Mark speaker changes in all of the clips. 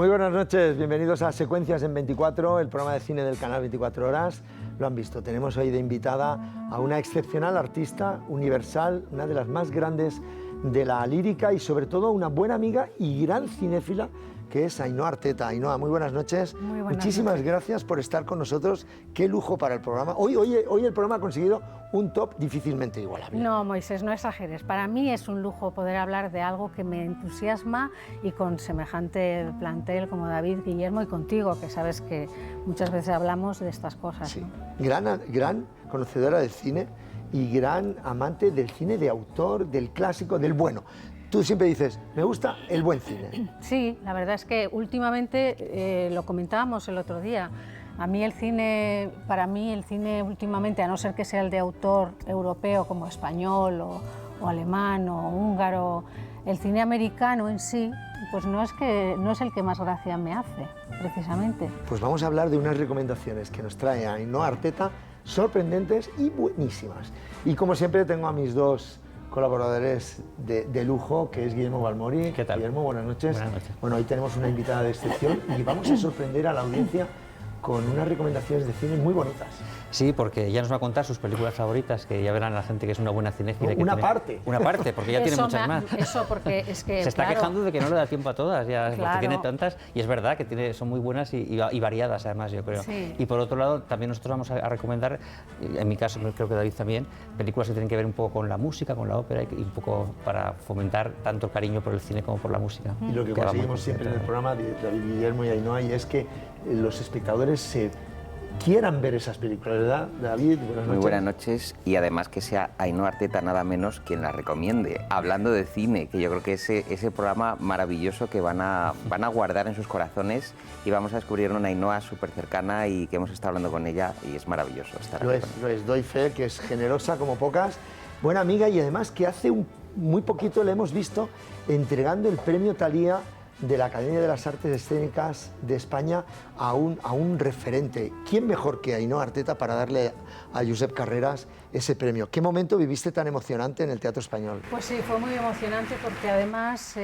Speaker 1: Muy buenas noches, bienvenidos a Secuencias en 24, el programa de cine del canal 24 Horas. Lo han visto, tenemos hoy de invitada a una excepcional artista universal, una de las más grandes de la lírica y sobre todo una buena amiga y gran cinéfila, que es Ainhoa Arteta. Ainhoa, muy buenas noches.
Speaker 2: Muy buenas
Speaker 1: Muchísimas
Speaker 2: noches.
Speaker 1: Gracias por estar con nosotros. Qué lujo para el programa. Hoy el programa ha conseguido un top difícilmente igualable.
Speaker 2: No, Moisés, no exageres. Para mí es un lujo poder hablar de algo que me entusiasma y con semejante plantel como David, Guillermo y contigo, que sabes que muchas veces hablamos de estas cosas.
Speaker 1: Sí.
Speaker 2: ¿No?
Speaker 1: Gran conocedora del cine y gran amante del cine de autor, del clásico, del bueno. Tú siempre dices, me gusta el buen cine.
Speaker 2: Sí, la verdad es que últimamente, lo comentábamos el otro día, para mí el cine últimamente, a no ser que sea el de autor europeo como español o alemán o húngaro, el cine americano en sí, pues no es el que más gracia me hace, precisamente.
Speaker 1: Pues vamos a hablar de unas recomendaciones que nos trae Ainhoa Arteta, sorprendentes y buenísimas. Y como siempre tengo a mis dos colaboradores de lujo, que es Guillermo Balmori.
Speaker 3: ¿Qué tal?
Speaker 1: Guillermo, buenas noches.
Speaker 3: Buenas noches.
Speaker 1: Bueno, hoy tenemos una invitada de excepción y vamos a sorprender a la audiencia con unas recomendaciones de cine muy bonitas.
Speaker 3: Sí, porque ella nos va a contar sus películas favoritas, que ya verán la gente que es una buena cinéfila.
Speaker 1: Una parte,
Speaker 3: porque ya tiene muchas más.
Speaker 2: Eso, porque es que,
Speaker 3: se está
Speaker 2: claro,
Speaker 3: quejando de que no le da tiempo a todas, ya,
Speaker 2: Claro.
Speaker 3: porque tiene tantas, y es verdad que son muy buenas y variadas además, yo creo.
Speaker 2: Sí.
Speaker 3: Y por otro lado, también nosotros vamos a recomendar, en mi caso creo que David también, películas que tienen que ver un poco con la música, con la ópera, y un poco para fomentar tanto el cariño por el cine como por la música.
Speaker 1: Y lo que
Speaker 3: va muy
Speaker 1: conseguimos siempre en el
Speaker 3: completo.
Speaker 1: programa de David, Guillermo y Ainhoa y es que los espectadores se quieran ver esas películas, ¿verdad? David, buenas noches.
Speaker 4: Muy buenas noches, y además que sea Ainhoa Arteta nada menos quien la recomiende. Hablando de cine, que yo creo que ese programa maravilloso que van a guardar en sus corazones, y vamos a descubrir una Ainhoa súper cercana y que hemos estado hablando con ella y es maravilloso estar aquí.
Speaker 1: Lo es, doy fe que es generosa como pocas, buena amiga y además que hace muy poquito le hemos visto entregando el premio Thalía de la Academia de las Artes Escénicas de España a un referente. ¿Quién mejor que Ainhoa Arteta para darle a Josep Carreras ese premio? ¿Qué momento viviste tan emocionante en el Teatro Español?
Speaker 2: Pues sí, fue muy emocionante porque además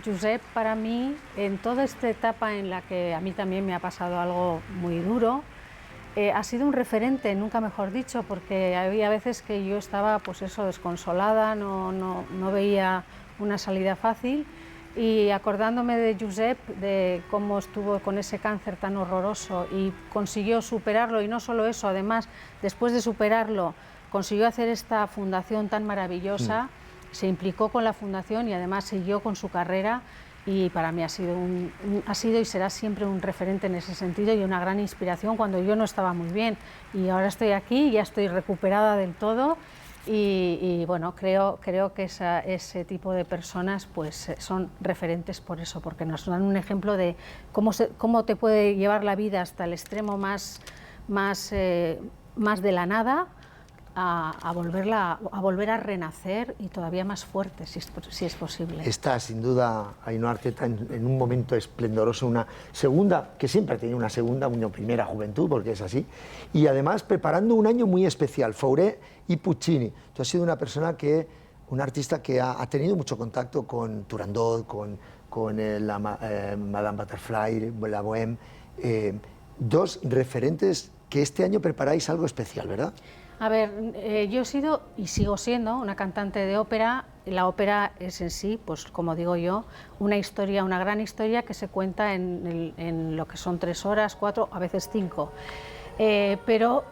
Speaker 2: Josep, para mí, en toda esta etapa en la que a mí también me ha pasado algo muy duro, ha sido un referente, nunca mejor dicho, porque había veces que yo estaba pues eso, desconsolada, no veía una salida fácil. Y acordándome de Josep, de cómo estuvo con ese cáncer tan horroroso y consiguió superarlo, y no solo eso, además, después de superarlo, consiguió hacer esta fundación tan maravillosa, se implicó con la fundación y además siguió con su carrera, y para mí ha sido y será siempre un referente en ese sentido y una gran inspiración cuando yo no estaba muy bien. Y ahora estoy aquí, ya estoy recuperada del todo. Y bueno, creo que ese tipo de personas pues son referentes por eso, porque nos dan un ejemplo de cómo te puede llevar la vida hasta el extremo más de la nada a volver a renacer y todavía más fuerte, si es posible.
Speaker 1: Está sin duda Ainhoa Arteta en un momento esplendoroso, una segunda, que siempre ha tenido una primera juventud, porque es así, y además preparando un año muy especial, Fauré y Puccini. Tú has sido un artista que ha tenido mucho contacto con Turandot, con la Madame Butterfly, la Bohème, dos referentes que este año preparáis algo especial, ¿verdad?
Speaker 2: A ver, yo he sido y sigo siendo una cantante de ópera. La ópera es en sí, pues como digo yo, una gran historia que se cuenta en lo que son 3 horas, 4, a veces 5. Pero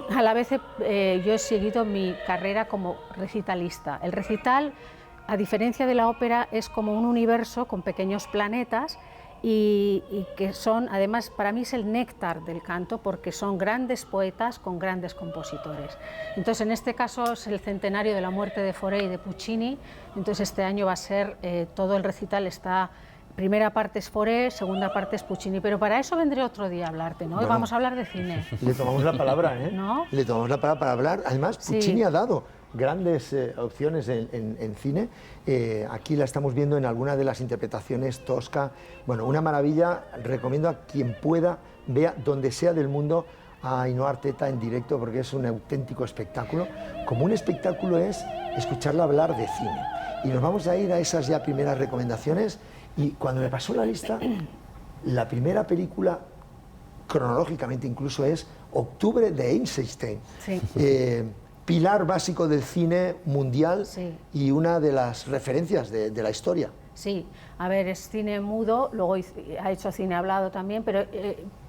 Speaker 2: a la vez yo he seguido mi carrera como recitalista. El recital, a diferencia de la ópera, es como un universo con pequeños planetas y que son, además, para mí es el néctar del canto, porque son grandes poetas con grandes compositores. Entonces, en este caso es el centenario de la muerte de Fauré y de Puccini, entonces este año va a ser, todo el recital está, primera parte es Fauré, segunda parte es Puccini, pero para eso vendré otro día a hablarte, ¿no?
Speaker 1: Bueno,
Speaker 2: Vamos a hablar de cine.
Speaker 1: Le tomamos la palabra, ¿eh?
Speaker 2: ¿No?
Speaker 1: Le tomamos la palabra para hablar. Además,
Speaker 2: Sí.
Speaker 1: Puccini ha dado grandes opciones en cine. Aquí la estamos viendo en alguna de las interpretaciones, Tosca. Bueno, una maravilla. Recomiendo a quien pueda, vea donde sea del mundo a Ainhoa Arteta en directo, porque es un auténtico espectáculo. Como un espectáculo es escucharla hablar de cine. Y nos vamos a ir a esas ya primeras recomendaciones Y cuando me pasó la lista, la primera película, cronológicamente incluso, es Octubre de Eisenstein.
Speaker 2: Sí.
Speaker 1: Pilar básico del cine mundial
Speaker 2: Sí.
Speaker 1: y una de las referencias de la historia.
Speaker 2: Sí, a ver, es cine mudo, luego ha hecho cine hablado también, pero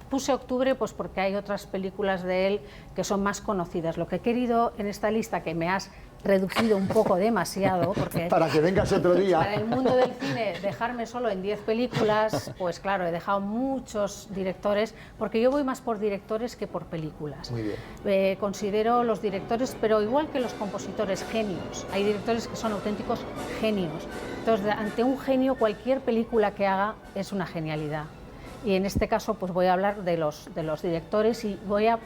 Speaker 2: puse Octubre pues porque hay otras películas de él que son más conocidas. Lo que he querido en esta lista, que me has reducido un poco demasiado, porque
Speaker 1: Para que vengas otro día.
Speaker 2: para el mundo del cine dejarme solo en 10 películas, pues claro, he dejado muchos directores, porque yo voy más por directores que por películas.
Speaker 1: Muy bien.
Speaker 2: Considero los directores, pero igual que los compositores, genios. Hay directores que son auténticos genios. Entonces, ante un genio, cualquier película que haga es una genialidad. Y en este caso, pues voy a hablar de los directores y voy a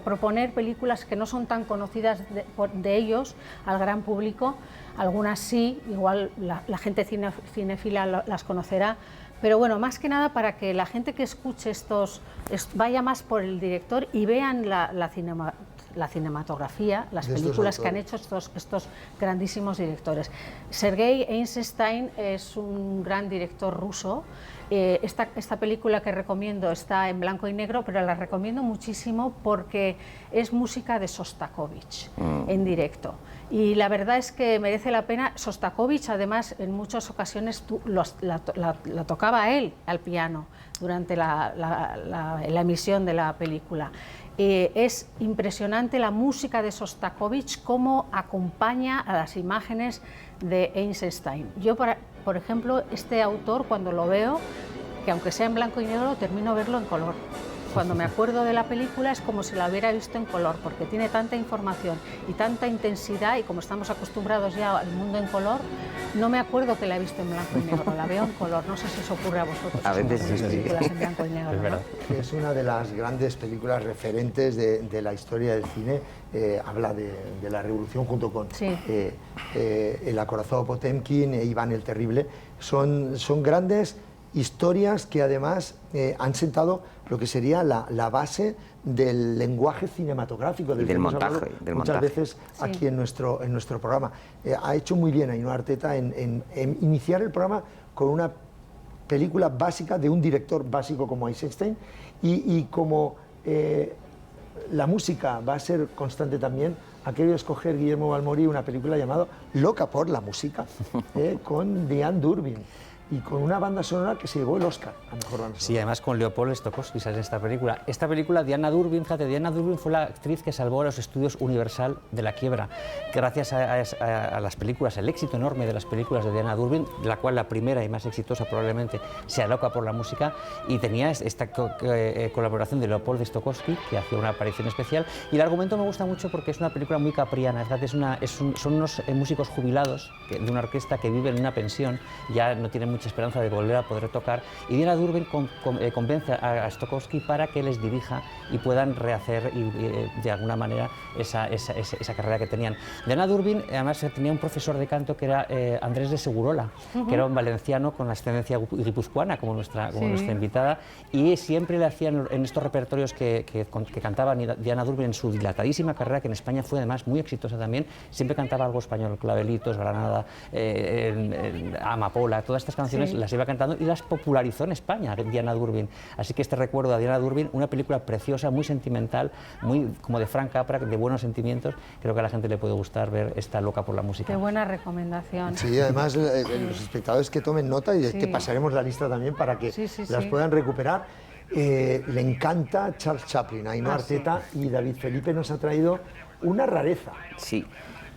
Speaker 2: proponer películas que no son tan conocidas de ellos al gran público. Algunas sí, igual la gente cinéfila las conocerá, pero bueno, más que nada para que la gente que escuche vaya más por el director y vean la cinematografía, las películas que han hecho estos grandísimos directores. Sergei Eisenstein es un gran director ruso. Esta película que recomiendo está en blanco y negro, pero la recomiendo muchísimo porque es música de Sostakovich en directo. Y la verdad es que merece la pena. Sostakovich, además, en muchas ocasiones la tocaba él al piano durante la emisión de la película. Es impresionante la música de Sostakovich, cómo acompaña a las imágenes de Eisenstein. Yo, por ejemplo, este autor, cuando lo veo, que aunque sea en blanco y negro, termino verlo en color. Cuando me acuerdo de la película es como si la hubiera visto en color, porque tiene tanta información y tanta intensidad, y como estamos acostumbrados ya al mundo en color, no me acuerdo que la he visto en blanco y negro, la veo en color. No sé si os ocurre a vosotros.
Speaker 4: A veces sí.
Speaker 2: Películas en blanco y negro,
Speaker 3: Es verdad.
Speaker 2: ¿no?
Speaker 1: Es una de las grandes películas referentes de la historia del cine. Habla de la revolución junto con
Speaker 2: Sí.
Speaker 1: El acorazado Potemkin e Iván el Terrible. Son grandes historias que además han sentado lo que sería la base del lenguaje cinematográfico del que hemos hablado muchas veces aquí en nuestro programa. Ha hecho muy bien Ainhoa Arteta en iniciar el programa con una película básica de un director básico como Eisenstein y como la música va a ser constante también, ha querido escoger Guillermo Balmori una película llamada Loca por la música, con Diane Durbin y con una banda sonora que se llevó el Oscar a mejor banda sonora.
Speaker 3: Sí, además con Leopold Stokowski sale en esta película. Esta película, Diana Durbin, fíjate, Diana Durbin fue la actriz que salvó a los estudios Universal de la quiebra. Gracias a las películas, el éxito enorme de las películas de Diana Durbin, de la cual la primera y más exitosa probablemente sea Loca por la música, y tenía esta colaboración de Leopold Stokowski, que hacía una aparición especial. Y el argumento me gusta mucho porque es una película muy capriana. Fíjate, son unos músicos jubilados de una orquesta que viven en una pensión, ya no tienen mucha esperanza de volver a poder tocar, y Diana Durbin convence a Stokowski para que les dirija y puedan rehacer de alguna manera esa carrera que tenían. Diana Durbin además tenía un profesor de canto que era Andrés de Segurola, que era un valenciano con ascendencia guipuzcoana como nuestra invitada, y siempre le hacían en estos repertorios que cantaba Diana Durbin en su dilatadísima carrera, que en España fue además muy exitosa también, siempre cantaba algo español, Clavelitos, Granada, Amapola, todas estas canciones las iba cantando y las popularizó en España Diana Durbin. Así que este recuerdo a Diana Durbin, una película preciosa, muy sentimental, muy como de Frank Capra, de buenos sentimientos. Creo que a la gente le puede gustar ver esta Loca por la música.
Speaker 2: Qué buena recomendación.
Speaker 1: Sí, además los espectadores que tomen nota y que pasaremos la lista también para que las puedan recuperar. Le encanta Charles Chaplin. Ainhoa Arteta y David Felipe nos ha traído una rareza.
Speaker 4: Sí.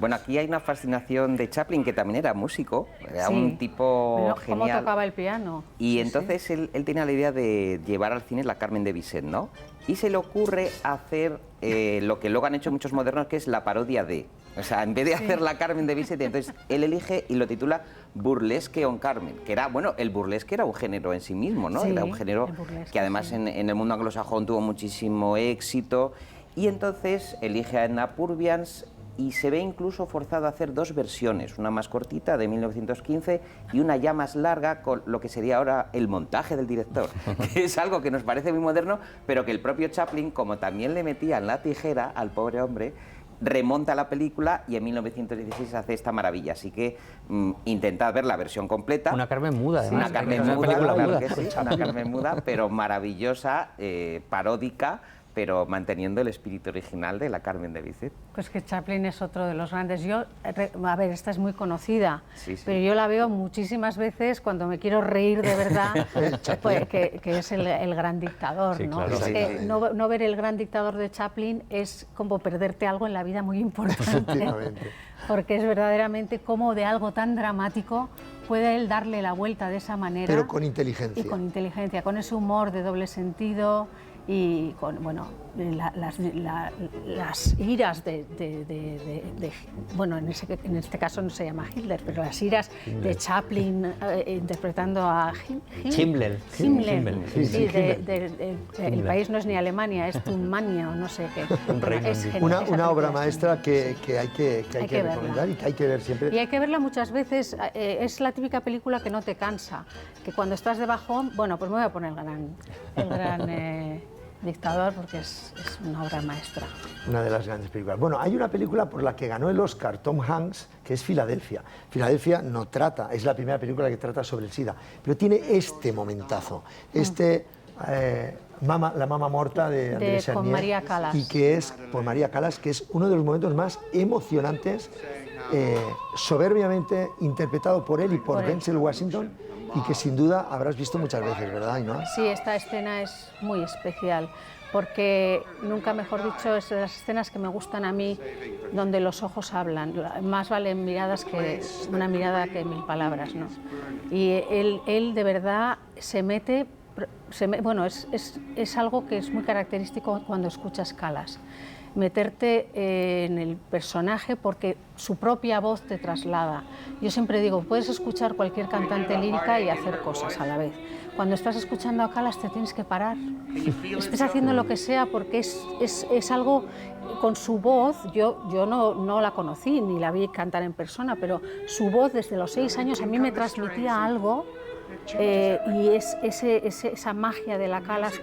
Speaker 4: Bueno, aquí hay una fascinación de Chaplin, que también era músico, era un tipo genial.
Speaker 2: ¿Cómo tocaba el piano?
Speaker 4: Y entonces él tenía la idea de llevar al cine la Carmen de Bizet, ¿no? Y se le ocurre hacer lo que luego han hecho muchos modernos, que es la parodia de... O sea, en vez de hacer la Carmen de Bizet, entonces él elige y lo titula Burlesque on Carmen, que era, bueno, el burlesque era un género en sí mismo, ¿no? Era un género que además en el mundo anglosajón tuvo muchísimo éxito, y entonces elige a Edna Purviance y se ve incluso forzado a hacer dos versiones, una más cortita de 1915 y una ya más larga con lo que sería ahora el montaje del director, que es algo que nos parece muy moderno, pero que el propio Chaplin, como también le metían la tijera al pobre hombre, remonta la película y en 1916 hace esta maravilla. Así que intentad ver la versión completa.
Speaker 3: Una Carmen muda, además.
Speaker 4: Una Carmen
Speaker 3: Una
Speaker 4: muda,
Speaker 3: película
Speaker 4: claro
Speaker 3: muda.
Speaker 4: que sí, una Carmen muda, pero maravillosa, paródica, pero manteniendo el espíritu original de la Carmen de Bizet.
Speaker 2: Pues que Chaplin es otro de los grandes. Yo, a ver, esta es muy conocida,
Speaker 4: Sí, sí.
Speaker 2: pero yo la veo muchísimas veces cuando me quiero reír de verdad, pues, que es el gran dictador,
Speaker 3: Sí,
Speaker 2: ¿no?
Speaker 3: claro.
Speaker 2: Es
Speaker 4: Sí,
Speaker 2: que
Speaker 4: sí.
Speaker 2: no ver el gran dictador de Chaplin es como perderte algo en la vida muy importante,
Speaker 1: Efectivamente.
Speaker 2: porque es verdaderamente como de algo tan dramático puede él darle la vuelta de esa manera.
Speaker 1: Pero con inteligencia.
Speaker 2: Y con inteligencia, con ese humor de doble sentido y con, bueno, las iras bueno, en este caso no se llama Hitler, pero las iras de Chaplin interpretando a
Speaker 3: Himmler.
Speaker 2: Himmler.
Speaker 1: Sí,
Speaker 2: Sí,
Speaker 1: Himmler.
Speaker 2: el país no es ni Alemania, es Tumannia o no sé qué.
Speaker 3: reino
Speaker 2: Es
Speaker 3: andino.
Speaker 2: genial, esa
Speaker 1: Una obra
Speaker 2: película es
Speaker 1: maestra
Speaker 2: genial.
Speaker 1: que hay que
Speaker 2: verla.
Speaker 1: recomendar y que hay que ver siempre.
Speaker 2: Y hay que verla muchas veces, es la típica película que no te cansa, que cuando estás de bajón, bueno, pues me voy a poner el gran dictador porque es una obra maestra.
Speaker 1: Una de las grandes películas. Bueno, hay una película por la que ganó el Oscar Tom Hanks, que es Filadelfia. Filadelfia no trata, es la primera película que trata sobre el SIDA, pero tiene este momentazo, la mama morta de Andrés
Speaker 2: con
Speaker 1: Sarnier,
Speaker 2: María Callas.
Speaker 1: y que es, por María Callas, que es uno de los momentos más emocionantes, soberbiamente interpretado por él y por Denzel Washington, y que sin duda habrás visto muchas veces, ¿verdad, Ainhoa?
Speaker 2: Sí, esta escena es muy especial, porque nunca mejor dicho, es de las escenas que me gustan a mí, donde los ojos hablan. Más valen miradas que una mirada que mil palabras, ¿no? Y él de verdad se mete, bueno, es algo que es muy característico cuando escuchas Callas. Meterte en el personaje porque su propia voz te traslada. Yo siempre digo, puedes escuchar cualquier cantante lírica y hacer cosas a la vez. Cuando estás escuchando a Callas te tienes que parar, estés haciendo lo que sea, porque es algo con su voz. Yo no la conocí ni la vi cantar en persona, pero su voz desde los 6 años a mí me transmitía algo. Y esa magia de la Callas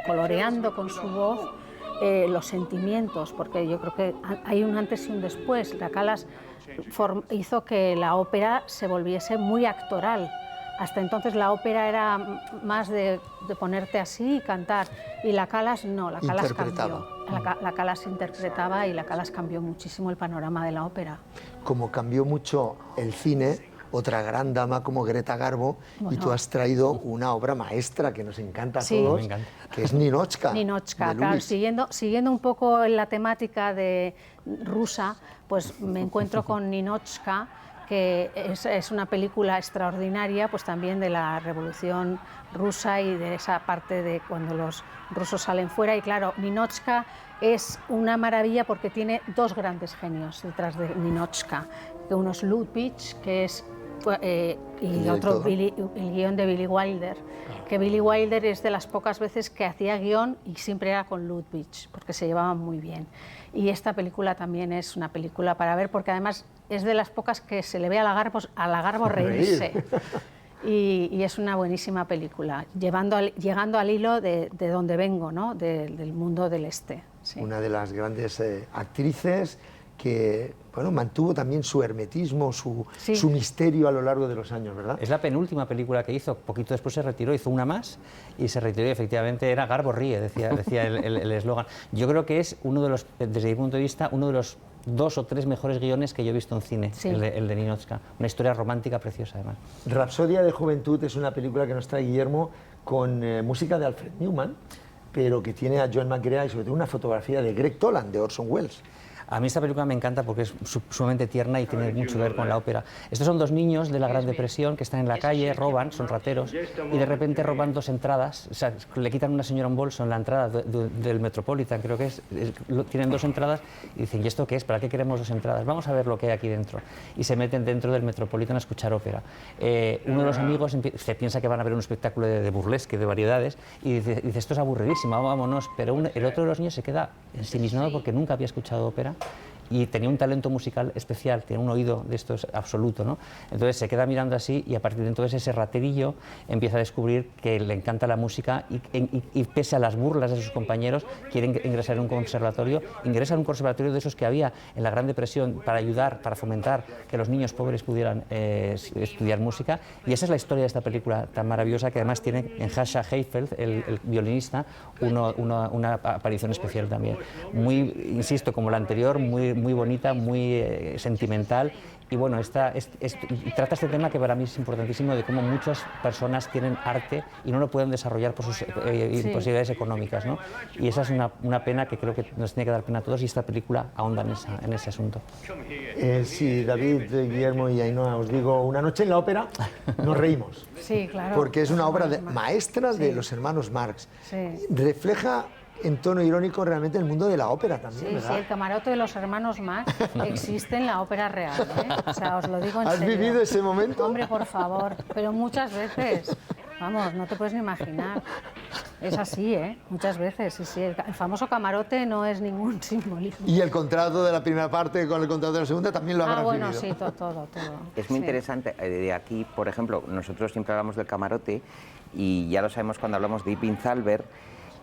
Speaker 2: coloreando con su voz los sentimientos, porque yo creo que hay un antes y un después. La Callas hizo que la ópera se volviese muy actoral. Hasta entonces la ópera era más de ponerte así y cantar, y la Callas no, la Callas cambió. La Callas interpretaba y la Callas cambió muchísimo el panorama de la ópera.
Speaker 1: Como cambió mucho el cine, otra gran dama como Greta Garbo, y tú has traído una obra maestra que nos encanta a todos,
Speaker 3: me encanta.
Speaker 1: que es Ninochka.
Speaker 2: Ninochka,
Speaker 1: de
Speaker 2: claro,
Speaker 1: Lubitsch.
Speaker 2: siguiendo un poco en la temática de rusa, pues me encuentro con Ninochka, que es una película extraordinaria, pues también de la Revolución Rusa y de esa parte de cuando los rusos salen fuera. Y claro, Ninochka es una maravilla porque tiene dos grandes genios detrás de Ninochka, que uno es Lubitsch, que es y otro el guión de Billy Wilder, que Billy Wilder es de las pocas veces que hacía guión y siempre era con Lubitsch, porque se llevaban muy bien. Y esta película también es una película para ver, porque además es de las pocas que se le ve a la Garbo reírse. Y es una buenísima película, llegando al hilo de donde vengo, ¿no? Del mundo del este. Sí.
Speaker 1: Una de las grandes actrices que bueno, mantuvo también su hermetismo, su misterio a lo largo de los años, ¿verdad?
Speaker 3: Es la penúltima película que hizo, poquito después se retiró, hizo una más y se retiró y efectivamente era Garbo ríe, decía el eslogan. Yo creo que es uno de los, desde mi punto de vista, uno de los 2 o 3 mejores guiones que yo he visto en cine,
Speaker 2: sí.
Speaker 3: el de Ninochka. Una historia romántica preciosa, además.
Speaker 1: Rapsodia de Juventud es una película que nos trae Guillermo con música de Alfred Newman, pero que tiene a Joan McGrath y sobre todo una fotografía de Greg Toland, de Orson Welles.
Speaker 3: A mí esta película me encanta porque es sumamente tierna y tiene mucho que ver con la ópera. Estos son 2 niños de la Gran Depresión que están en la calle, roban, son rateros, y de repente roban 2 entradas, o sea, le quitan a una señora un bolso en la entrada del Metropolitan, creo que es, tienen 2 entradas y dicen, ¿y esto qué es? ¿Para qué queremos 2 entradas? Vamos a ver lo que hay aquí dentro. Y se meten dentro del Metropolitan a escuchar ópera. Uno de los amigos se piensa que van a ver un espectáculo de burlesque, de variedades, y dice, esto es aburridísimo, vámonos. Pero el otro de los niños se queda ensimismado porque nunca había escuchado ópera y tenía un talento musical especial, tiene un oído de estos absoluto, ¿no? Entonces se queda mirando así y a partir de entonces ese raterillo empieza a descubrir que le encanta la música y pese a las burlas de sus compañeros quiere ingresar en un conservatorio, ingresa en un conservatorio de esos que había en la Gran Depresión para ayudar, para fomentar que los niños pobres pudieran estudiar música, y esa es la historia de esta película tan maravillosa que además tiene en Jascha Heifeld, el violinista, una aparición especial también. Muy, insisto, como la anterior, muy bonita, muy sentimental, y bueno, trata este tema que para mí es importantísimo, de cómo muchas personas tienen arte y no lo pueden desarrollar por sus imposibilidades económicas, ¿no? Y esa es una pena que creo que nos tiene que dar pena a todos, y esta película ahonda en ese asunto.
Speaker 1: Sí, David, Guillermo y Ainhoa, os digo, Una noche en la ópera, nos reímos.
Speaker 2: Sí, claro.
Speaker 1: Porque es una obra maestra de los hermanos Marx.
Speaker 2: Sí.
Speaker 1: Refleja en tono irónico realmente el mundo de la ópera también, ¿verdad?
Speaker 2: Sí, el camarote de los hermanos Marx existe en la ópera real, ¿eh? O sea, os lo digo en serio.
Speaker 1: ¿Has vivido ese momento?
Speaker 2: Hombre, por favor, pero muchas veces. Vamos, no te puedes ni imaginar. Es así, ¿eh? Muchas veces, sí. El famoso camarote no es ningún simbolismo.
Speaker 1: Y el contrato de la primera parte con el contrato de la segunda también lo habrás
Speaker 2: bueno,
Speaker 1: vivido.
Speaker 2: sí, todo.
Speaker 4: Es muy interesante. De aquí, por ejemplo, nosotros siempre hablamos del camarote y ya lo sabemos cuando hablamos de Ibn Zalber,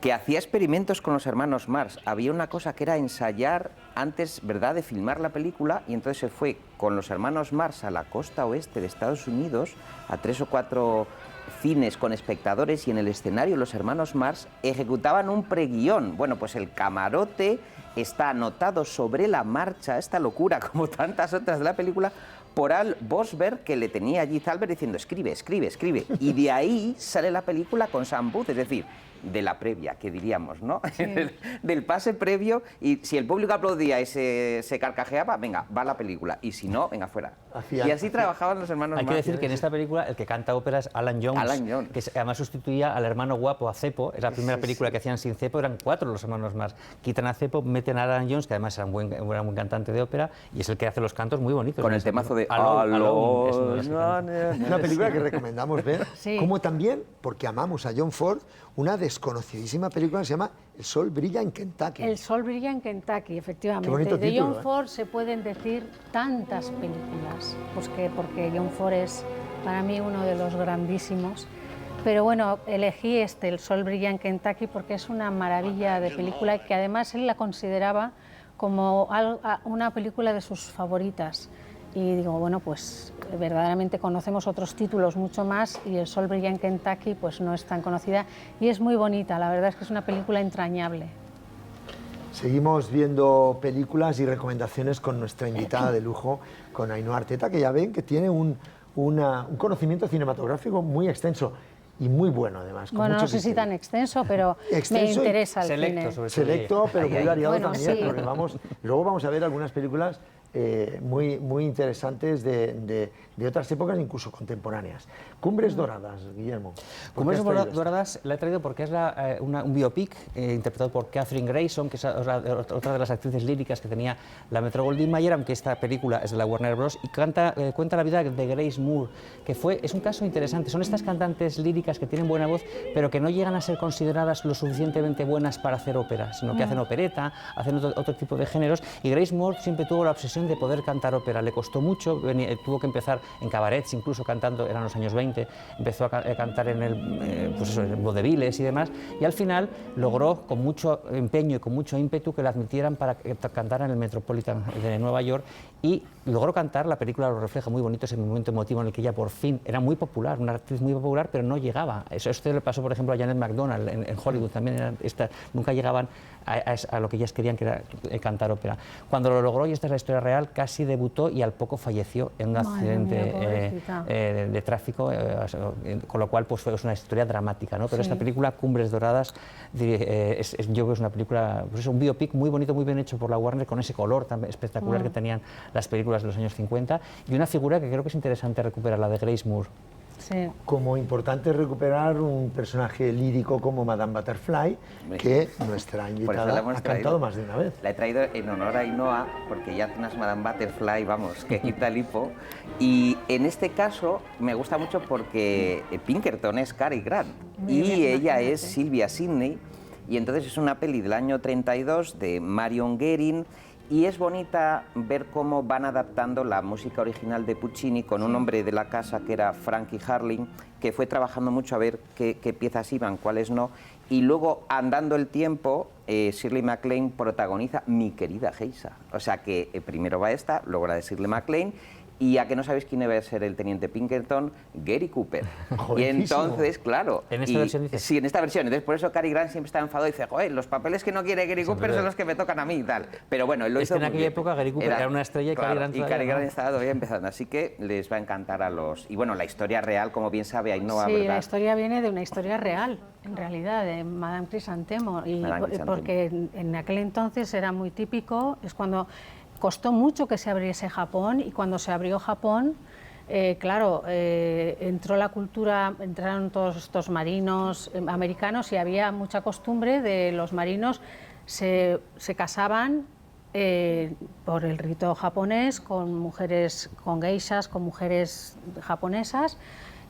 Speaker 4: que hacía experimentos con los hermanos Marx. Había una cosa que era ensayar antes, ¿verdad?, de filmar la película, y entonces se fue con los hermanos Marx a la costa oeste de Estados Unidos, a 3 o 4 cines con espectadores, y en el escenario los hermanos Marx ejecutaban un preguión. Bueno, pues el camarote está anotado sobre la marcha, esta locura, como tantas otras de la película, por Al Bosberg, que le tenía allí Zalber diciendo escribe. Y de ahí sale la película con Sam Booth, es decir, de la previa, que diríamos, ¿no? Sí. Del pase previo, y si el público aplaudía y se carcajeaba, venga, va la película, y si no, venga, fuera. Y así trabajaban los hermanos Marx.
Speaker 3: Hay que decir que en esta película el que canta ópera es Alan Jones, que además sustituía al hermano guapo, a Cepo. Es la primera película que hacían sin Cepo, eran 4 los hermanos Marx. Quitan a Cepo, meten a Alan Jones, que además era un buen cantante de ópera, y es el que hace los cantos muy bonitos.
Speaker 4: Con el temazo de
Speaker 1: Una película que recomendamos ver, como también, porque amamos a John Ford, una desconocidísima película que se llama El sol brilla en Kentucky.
Speaker 2: El sol brilla en Kentucky, efectivamente.
Speaker 1: Qué bonito
Speaker 2: de
Speaker 1: título,
Speaker 2: John Ford se pueden decir tantas películas, pues porque John Ford es para mí uno de los grandísimos. Pero bueno, elegí El sol brilla en Kentucky porque es una maravilla de película, y que además él la consideraba como una película de sus favoritas. Y digo, bueno, pues verdaderamente conocemos otros títulos mucho más, y El sol brilla en Kentucky pues no es tan conocida, y es muy bonita, la verdad es que es una película entrañable.
Speaker 1: Seguimos viendo películas y recomendaciones con nuestra invitada de lujo, con Ainhoa Arteta, que ya ven que tiene un conocimiento cinematográfico muy extenso y muy bueno, además.
Speaker 2: Bueno, no sé si tan extenso, pero me interesa el cine.
Speaker 1: Selecto, pero muy variado
Speaker 2: bueno,
Speaker 1: también,
Speaker 2: sí.
Speaker 1: porque luego vamos a ver algunas películas muy interesantes de otras épocas, incluso contemporáneas. Cumbres Doradas, Guillermo.
Speaker 3: Cumbres Doradas la he traído porque es un biopic interpretado por Kathryn Grayson, que es otra de las actrices líricas que tenía la Metro-Goldwyn-Mayer, aunque esta película es de la Warner Bros. Y cuenta la vida de Grace Moore, que es un caso interesante. Son estas cantantes líricas que tienen buena voz, pero que no llegan a ser consideradas lo suficientemente buenas para hacer ópera, sino que hacen opereta, hacen otro tipo de géneros. Y Grace Moore siempre tuvo la obsesión de poder cantar ópera. Le costó mucho, tuvo que empezar en cabarets, incluso cantando, eran los años 20, empezó a cantar en el vodevils y demás, y al final logró con mucho empeño y con mucho ímpetu que la admitieran para cantar en el Metropolitan de Nueva York, y logró cantar. La película lo refleja muy bonito, ese momento emotivo en el que ella por fin era muy popular, una actriz muy popular, pero no llegaba. Esto le pasó, por ejemplo, a Janet McDonald en Hollywood, también nunca llegaban a lo que ellas querían, que era cantar ópera. Cuando lo logró, y esta es la historia real, casi debutó y al poco falleció en un accidente de tráfico, con lo cual pues fue una historia dramática, ¿no? Pero esta película, Cumbres Doradas, yo creo que es una película, pues es un biopic muy bonito, muy bien hecho por la Warner, con ese color tan espectacular que tenían las películas de los años 50, y una figura que creo que es interesante recuperar, la de Grace Moore.
Speaker 2: Sí.
Speaker 1: Como importante recuperar un personaje lírico como Madame Butterfly, que nuestra invitada ha cantado más de una vez.
Speaker 4: La he traído en honor a Ainhoa, porque ella hace unas Madame Butterfly, vamos, que quita el hipo. Y en este caso me gusta mucho porque Pinkerton es Cary Grant y ella es Sylvia Sidney. Y entonces es una peli del año 32 de Marion Guerin, Y es bonita ver cómo van adaptando la música original de Puccini con un hombre de la casa que era Frankie Harling, que fue trabajando mucho a ver qué piezas iban, cuáles no. Y luego, andando el tiempo, Shirley MacLaine protagoniza Mi querida Geisha. O sea que primero va esta, luego la de Shirley MacLaine. Y a que no sabéis quién iba a ser el teniente Pinkerton, Gary Cooper. Y entonces, claro...
Speaker 3: ¿En esta versión dices?
Speaker 4: Sí, en esta versión. Entonces, por eso Cary Grant siempre está enfadado y dice, joder, los papeles que no quiere Gary Cooper son los que me tocan a mí y tal. Pero bueno, él lo hizo
Speaker 3: en aquella época Gary Cooper era una estrella y
Speaker 4: claro,
Speaker 3: Cary Grant
Speaker 4: estaba todavía empezando. Así que les va a encantar a los... Y bueno, la historia real, como bien sabe Ainhoa,
Speaker 2: Sí,
Speaker 4: ¿verdad?
Speaker 2: la historia viene de una historia real, en realidad, de Madame Crisantemo. Y porque en aquel entonces era muy típico, es cuando... Costó mucho que se abriese Japón y cuando se abrió Japón, claro, entró la cultura, entraron todos estos marinos americanos y había mucha costumbre de los marinos se casaban por el rito japonés con mujeres, con geishas, con mujeres japonesas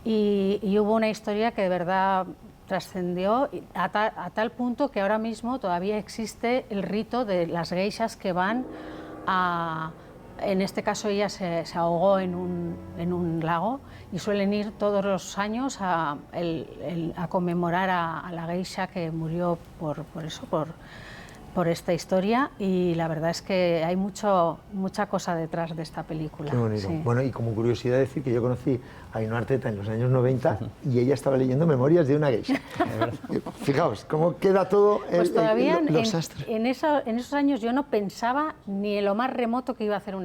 Speaker 2: y hubo una historia que de verdad trascendió a tal punto que ahora mismo todavía existe el rito de las geishas que van en este caso ella se ahogó en un lago y suelen ir todos los años a conmemorar a la geisha que murió por esta historia y la verdad es que hay mucha cosa detrás de esta película.
Speaker 1: Qué bonito.
Speaker 2: Sí.
Speaker 1: Bueno, y como curiosidad decir que yo conocí a Ainhoa Arteta en los años 90 y ella estaba leyendo Memorias de una geisha. Fijaos, cómo queda todo
Speaker 2: pues todavía
Speaker 1: los astros.
Speaker 2: En esos años yo no pensaba ni en lo más remoto que iba a hacer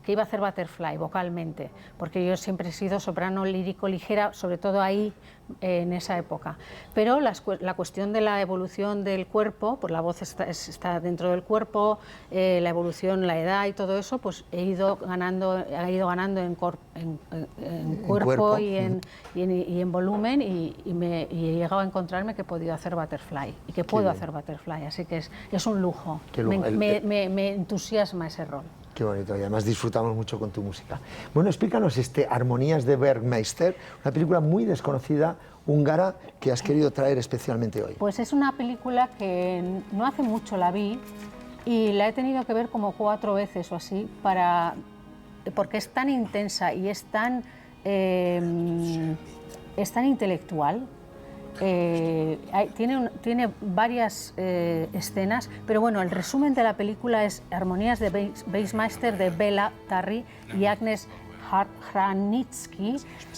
Speaker 2: que iba a hacer Butterfly vocalmente, porque yo siempre he sido soprano lírico ligera, sobre todo ahí en esa época. Pero la cuestión de la evolución del cuerpo, pues la voz está dentro del cuerpo, la evolución, la edad y todo eso, pues ha ido ganando en cuerpo y en volumen y he llegado a encontrarme que he podido hacer Butterfly y que puedo hacer Butterfly, así que es un lujo. Me entusiasma ese rol.
Speaker 1: Qué bonito, y además disfrutamos mucho con tu música. Bueno, explícanos Armonías de Bergmeister, una película muy desconocida, húngara, que has querido traer especialmente hoy.
Speaker 2: Pues es una película que no hace mucho la vi y la he tenido que ver como 4 veces o así, porque es tan intensa y es tan intelectual. Tiene varias escenas, pero bueno, el resumen de la película es Armonías de Bergmeister de Bela Tarry y Agnes Hranitzky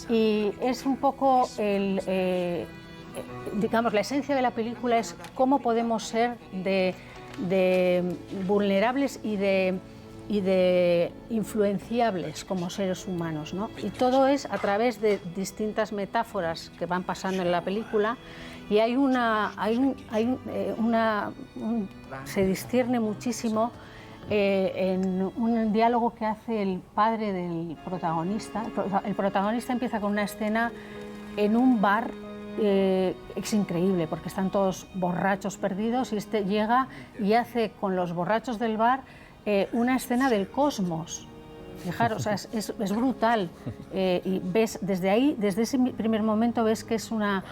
Speaker 2: y es un poco digamos, la esencia de la película es cómo podemos ser de vulnerables y de influenciables como seres humanos, ¿no? Y todo es a través de distintas metáforas que van pasando en la película y se discierne muchísimo en un diálogo que hace el padre del protagonista. El protagonista empieza con una escena en un bar. Es increíble porque están todos borrachos perdidos y este llega y hace con los borrachos del bar una escena del cosmos. Fijaros, o sea, es brutal y ves desde ahí, desde ese primer momento ves que es una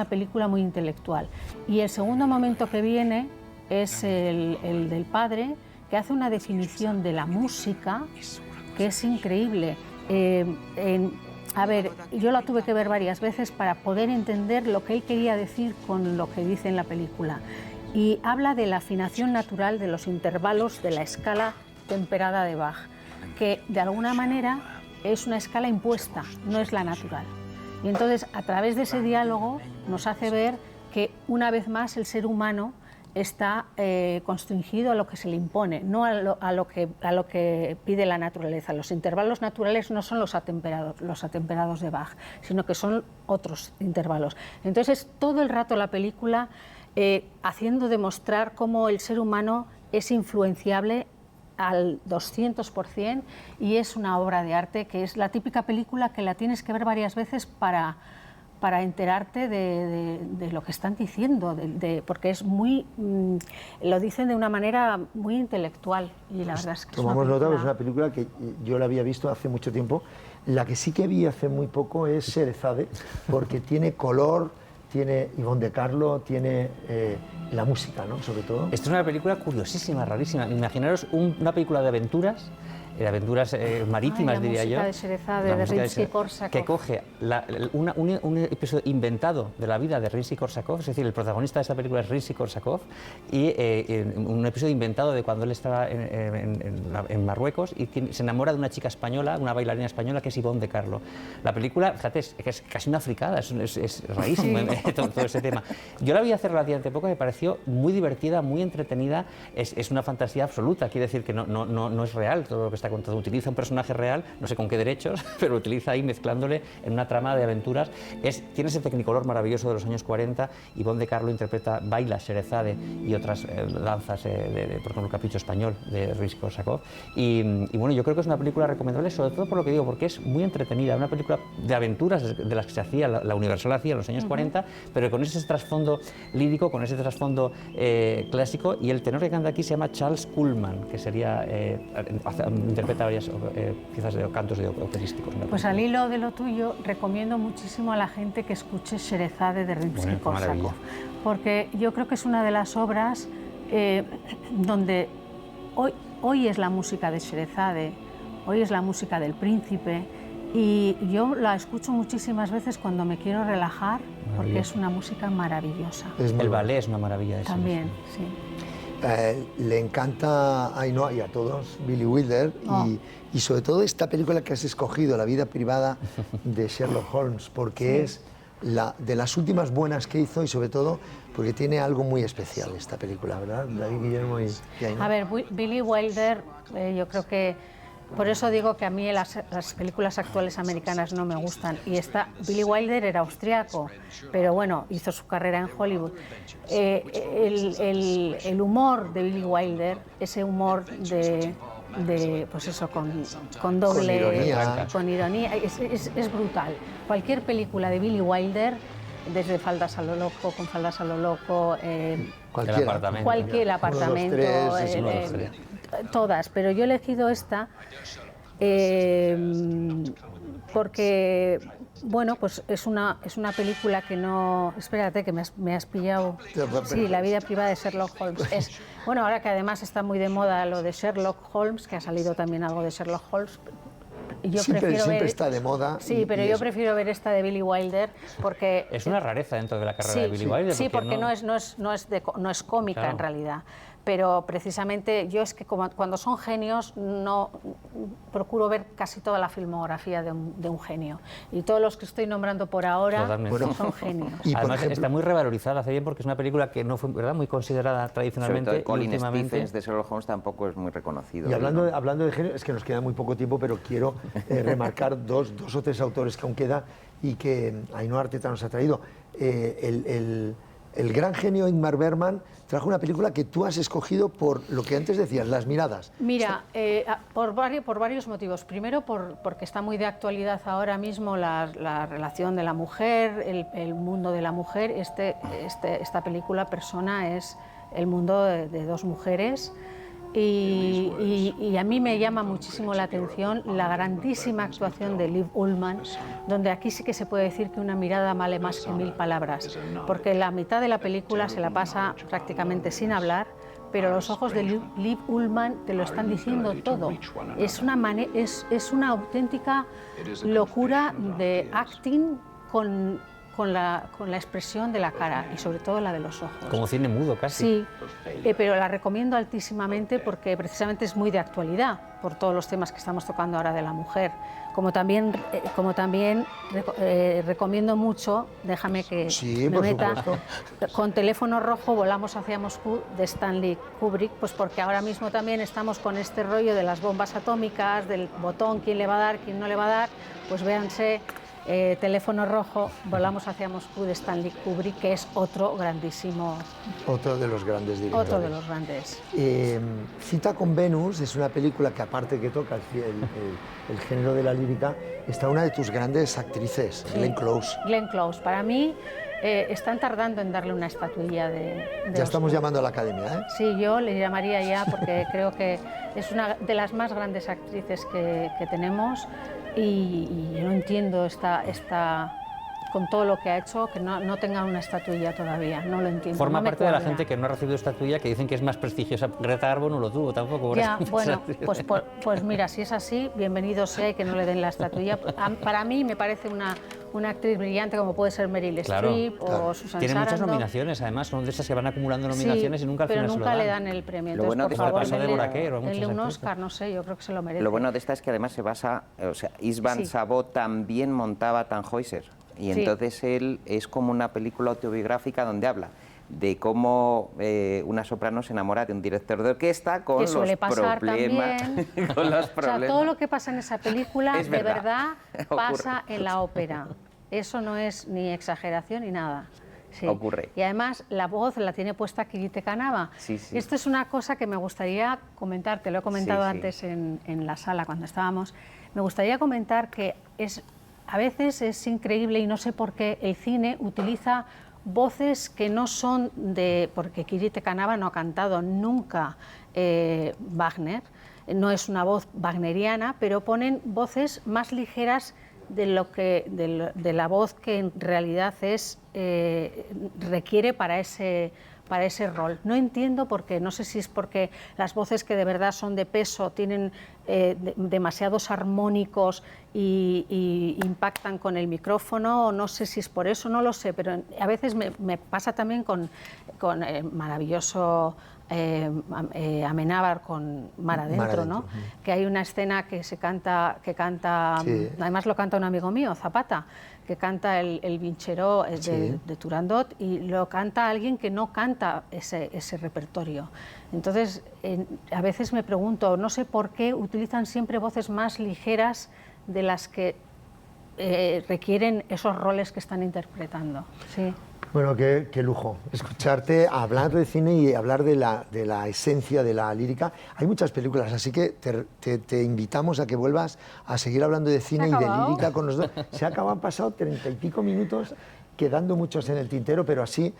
Speaker 2: película muy intelectual. Y el segundo momento que viene es el del padre, que hace una definición de la música que es increíble. A ver, yo la tuve que ver varias veces para poder entender lo que él quería decir con lo que dice en la película. Y habla de la afinación natural de los intervalos de la escala temperada de Bach, que de alguna manera es una escala impuesta, no es la natural. Y entonces, a través de ese diálogo, nos hace ver que una vez más el ser humano está constringido a lo que se le impone, no a lo que pide la naturaleza. Los intervalos naturales no son los atemperados de Bach, sino que son otros intervalos. Entonces, todo el rato la película haciendo demostrar cómo el ser humano es influenciable al 200% y es una obra de arte que es la típica película que la tienes que ver varias veces para enterarte de lo que están diciendo, porque es muy, lo dicen de una manera muy intelectual y la verdad es que
Speaker 1: tomamos nota, es una película que yo la había visto hace mucho tiempo. La que sí que vi hace muy poco es Sherezade, porque tiene color, tiene Ivonne de Carlo, tiene la música, ¿no? Sobre todo.
Speaker 3: Esta es una película curiosísima, rarísima. Imaginaros una película de aventuras marítimas, diría yo.
Speaker 2: La música de Sherezade, de Rimsky-Korsakov.
Speaker 3: Que coge un episodio inventado de la vida de Rimsky-Korsakov, es decir, el protagonista de esta película es Rimsky-Korsakov, y un episodio inventado de cuando él estaba en Marruecos y se enamora de una chica española, una bailarina española que es Ivonne de Carlo. La película, fíjate, es casi una fricada, es rarísimo todo ese tema. Yo la vi hace relativamente poco, me pareció muy divertida, muy entretenida, es una fantasía absoluta, quiere decir que no es real todo lo que está contado. Utiliza un personaje real, no sé con qué derechos, pero lo utiliza ahí mezclándole en una trama de aventuras. Tiene ese tecnicolor maravilloso de los años 40. Ivonne de Carlo baila Sherezade y otras danzas, por ejemplo, el Capricho Español de Rimsky-Korsakov. Y bueno, yo creo que es una película recomendable, sobre todo por lo que digo, porque es muy entretenida, una película de aventuras de las que se hacía, la Universal hacía en los años 40, pero con ese trasfondo lírico, con ese trasfondo clásico, y el tenor que canta aquí se llama Charles Kuhlman, que sería interpreta varias piezas de cantos operísticos.
Speaker 2: Pues al hilo de lo tuyo, recomiendo muchísimo a la gente que escuche Sherezade de Rimsky-Korsakov, porque yo creo que es una de las obras donde hoy es la música de Sherezade, hoy es la música del príncipe, y yo la escucho muchísimas veces cuando me quiero relajar, porque es una música maravillosa.
Speaker 3: El ballet es una maravilla.
Speaker 2: También, sí.
Speaker 1: Le encanta a Ainhoa y a todos Billy Wilder y sobre todo esta película que has escogido, La vida privada de Sherlock Holmes, porque es de las últimas buenas que hizo y sobre todo porque tiene algo muy especial esta película, ¿verdad? David, Guillermo y Ainhoa.
Speaker 2: A ver, Billy Wilder, yo creo que por eso digo que a mí las películas actuales americanas no me gustan. Y Billy Wilder era austriaco, pero bueno, hizo su carrera en Hollywood. El humor de Billy Wilder, ese humor pues eso, con doble, con ironía, es brutal. Cualquier película de Billy Wilder, desde Faldas a lo loco, Con faldas a lo loco,
Speaker 1: cualquier
Speaker 2: apartamento, todas, pero yo he elegido esta porque, bueno, pues es una película que no... Espérate, que me has pillado. Sí, La vida privada de Sherlock Holmes. Bueno, ahora que además está muy de moda lo de Sherlock Holmes, que ha salido también algo de Sherlock Holmes.
Speaker 1: Siempre está de moda.
Speaker 2: Sí, pero yo prefiero ver esta de Billy Wilder porque...
Speaker 3: Es una rareza dentro de la carrera de Billy Wilder.
Speaker 2: Sí, porque no es cómica, claro, en realidad. Pero precisamente yo es que cuando son genios no procuro ver casi toda la filmografía de un genio. Y todos los que estoy nombrando por ahora son genios.
Speaker 3: Y además está muy revalorizada, hace bien, porque es una película que no fue, ¿verdad?, muy considerada tradicionalmente.
Speaker 4: Sobre todo Colin Stephens de Sherlock Holmes tampoco es muy reconocido.
Speaker 1: Y hablando de genio, es que nos queda muy poco tiempo, pero quiero remarcar dos o tres autores que aún queda y que Ainhoa Arteta nos ha traído. El gran genio Ingmar Bergman trajo una película que tú has escogido por lo que antes decías, Las miradas.
Speaker 2: Mira, por varios motivos. Primero, porque está muy de actualidad ahora mismo la relación de la mujer, el mundo de la mujer. Esta película, Persona, es el mundo de dos mujeres. Y a mí me llama muchísimo la atención la grandísima actuación de Liv Ullmann, donde aquí sí que se puede decir que una mirada vale más que 1000 palabras, porque la mitad de la película se la pasa prácticamente sin hablar, pero los ojos de Liv Ullmann te lo están diciendo todo. Es una auténtica locura de acting con la expresión de la cara y sobre todo la de los ojos.
Speaker 3: Como cine mudo casi.
Speaker 2: Sí, pero la recomiendo altísimamente porque precisamente es muy de actualidad por todos los temas que estamos tocando ahora de la mujer. Como también recomiendo mucho, déjame que me meta, Con teléfono rojo volamos hacia Moscú de Stanley Kubrick, pues porque ahora mismo también estamos con este rollo de las bombas atómicas, del botón, quién le va a dar, quién no le va a dar, pues véanse Teléfono rojo, volamos hacia Moscú de Stanley Kubrick, que es otro grandísimo...
Speaker 1: Otro de los grandes directores.
Speaker 2: Otro de los grandes.
Speaker 1: Cita con Venus es una película que, aparte que toca el género de la lírica, está una de tus grandes actrices, sí. Glenn Close.
Speaker 2: Glenn Close. Para mí están tardando en darle una estatuilla de
Speaker 1: Ya estamos llamando a la Academia, ¿eh?
Speaker 2: Sí, yo le llamaría ya porque creo que es una de las más grandes actrices que tenemos. Y no entiendo esta con todo lo que ha hecho, que no tenga una estatuilla todavía, no lo entiendo.
Speaker 3: Forma
Speaker 2: no me
Speaker 3: parte de la
Speaker 2: cuadra.
Speaker 3: gente que no ha recibido estatuilla, que dicen que es más prestigiosa. Greta Garbo no lo tuvo tampoco. por
Speaker 2: Ya,
Speaker 3: ejemplo.
Speaker 2: bueno, pues mira, si es así, bienvenido sea y que no le den la estatuilla. Para mí me parece una actriz brillante como puede ser Meryl Streep o Susan
Speaker 3: Tiene muchas
Speaker 2: Sarandon.
Speaker 3: nominaciones, además, son de esas que van acumulando nominaciones
Speaker 2: Sí,
Speaker 3: y nunca al
Speaker 2: pero
Speaker 3: final
Speaker 2: nunca
Speaker 3: se
Speaker 2: le
Speaker 3: lo
Speaker 2: dan el premio.
Speaker 4: Lo
Speaker 2: Entonces,
Speaker 4: bueno
Speaker 2: por
Speaker 4: de esta
Speaker 2: favor,
Speaker 3: pasó de Deborah Kerr, muchas
Speaker 2: denle un
Speaker 3: actrices.
Speaker 2: Oscar, no sé, yo creo que se lo merece.
Speaker 4: Lo bueno de esta es que además se basa, o sea, István
Speaker 2: Sí.
Speaker 4: Sabó también montaba Tannhäuser y
Speaker 2: Sí.
Speaker 4: entonces él es como una película autobiográfica donde habla de cómo una soprano se enamora de un director de orquesta con
Speaker 2: que
Speaker 4: los
Speaker 2: suele pasar
Speaker 4: problemas.
Speaker 2: también.
Speaker 4: Con los
Speaker 2: O sea,
Speaker 4: problemas.
Speaker 2: todo lo que pasa en esa película
Speaker 4: Es
Speaker 2: de
Speaker 4: verdad.
Speaker 2: verdad
Speaker 4: Ocurre.
Speaker 2: pasa en la ópera. Eso no es ni exageración ni nada. Sí.
Speaker 4: Ocurre.
Speaker 2: Y además la voz la tiene puesta Kirite Kanava.
Speaker 4: Sí, sí.
Speaker 2: Esto es una cosa que me gustaría comentar, te lo he comentado
Speaker 4: Sí, sí.
Speaker 2: antes en la sala cuando estábamos. Me gustaría comentar que a veces es increíble y no sé por qué el cine utiliza voces que no son de... porque Kirite Kanava no ha cantado nunca Wagner, no es una voz wagneriana, pero ponen voces más ligeras de la voz que en realidad requiere para ese rol. No entiendo por qué, no sé si es porque las voces que de verdad son de peso tienen demasiados armónicos y impactan con el micrófono, o no sé si es por eso, no lo sé, pero a veces me pasa también con el maravilloso Amenábar con Mar Adentro, ¿no? Que hay una escena que canta,
Speaker 1: Sí.
Speaker 2: además lo canta un amigo mío, Zapata, que canta el Vincheró de Turandot, y lo canta alguien que no canta ese repertorio. Entonces, a veces me pregunto, no sé por qué utilizan siempre voces más ligeras de las que requieren esos roles que están interpretando. Sí.
Speaker 1: Bueno, qué lujo escucharte hablar de cine y hablar de la esencia de la lírica. Hay muchas películas, así que te invitamos a que vuelvas a seguir hablando de cine y de lírica con nosotros. Se han pasado 30 y pico minutos, quedando muchos en el tintero, pero así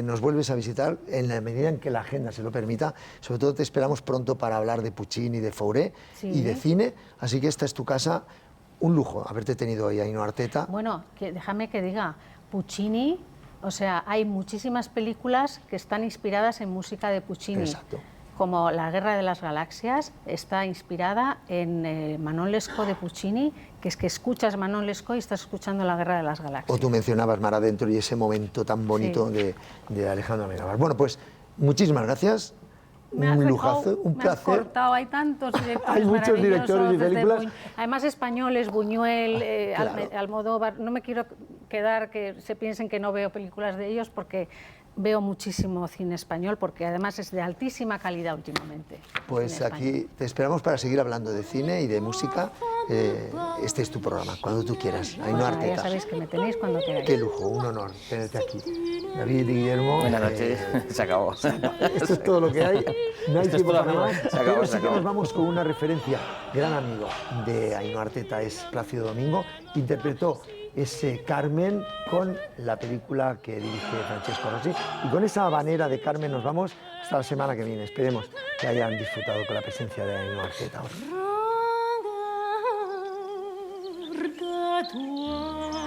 Speaker 1: nos vuelves a visitar en la medida en que la agenda se lo permita. Sobre todo te esperamos pronto para hablar de Puccini, de Fauré y de cine, así que esta es tu casa. Un lujo haberte tenido hoy, Ainhoa Arteta.
Speaker 2: Bueno, déjame que diga, Puccini... O sea, hay muchísimas películas que están inspiradas en música de Puccini.
Speaker 1: Exacto.
Speaker 2: Como La Guerra de las Galaxias está inspirada en Manon Lescaut de Puccini, que es que escuchas Manon Lescaut y estás escuchando La Guerra de las Galaxias.
Speaker 1: O tú mencionabas Mar Adentro y ese momento tan bonito de Alejandro Amenábar. Bueno, pues muchísimas gracias. Un lujazo, un placer.
Speaker 2: Me has cortado, hay tantos directores
Speaker 1: Hay muchos directores y
Speaker 2: desde
Speaker 1: películas.
Speaker 2: además españoles, Buñuel,
Speaker 1: Claro.
Speaker 2: Almodóvar. No me quiero quedar que se piensen que no veo películas de ellos, porque veo muchísimo cine español, porque además es de altísima calidad últimamente.
Speaker 1: Pues
Speaker 2: Cine
Speaker 1: aquí
Speaker 2: español.
Speaker 1: te esperamos para seguir hablando de cine y de música. Este es tu programa, cuando tú quieras. Ainhoa
Speaker 2: Ya
Speaker 1: Arteta.
Speaker 2: sabéis que me tenéis cuando queráis.
Speaker 1: Qué lujo, un honor tenerte aquí. David y Guillermo.
Speaker 4: Buenas noches, se acabó.
Speaker 1: Esto es todo lo que hay. No hay
Speaker 3: Esto es
Speaker 1: tiempo
Speaker 3: todo,
Speaker 1: para
Speaker 3: amigo.
Speaker 1: más.
Speaker 4: Se acabó,
Speaker 1: Pero
Speaker 4: se
Speaker 1: sí que
Speaker 4: acabó.
Speaker 1: nos vamos con una referencia. Gran amigo de Ainhoa Arteta es Plácido Domingo. Interpretó ese Carmen con la película que dirige Francesco Rosi. Y con esa habanera de Carmen nos vamos hasta la semana que viene. Esperemos que hayan disfrutado con la presencia de Ainhoa Arteta.
Speaker 5: Regarde-toi.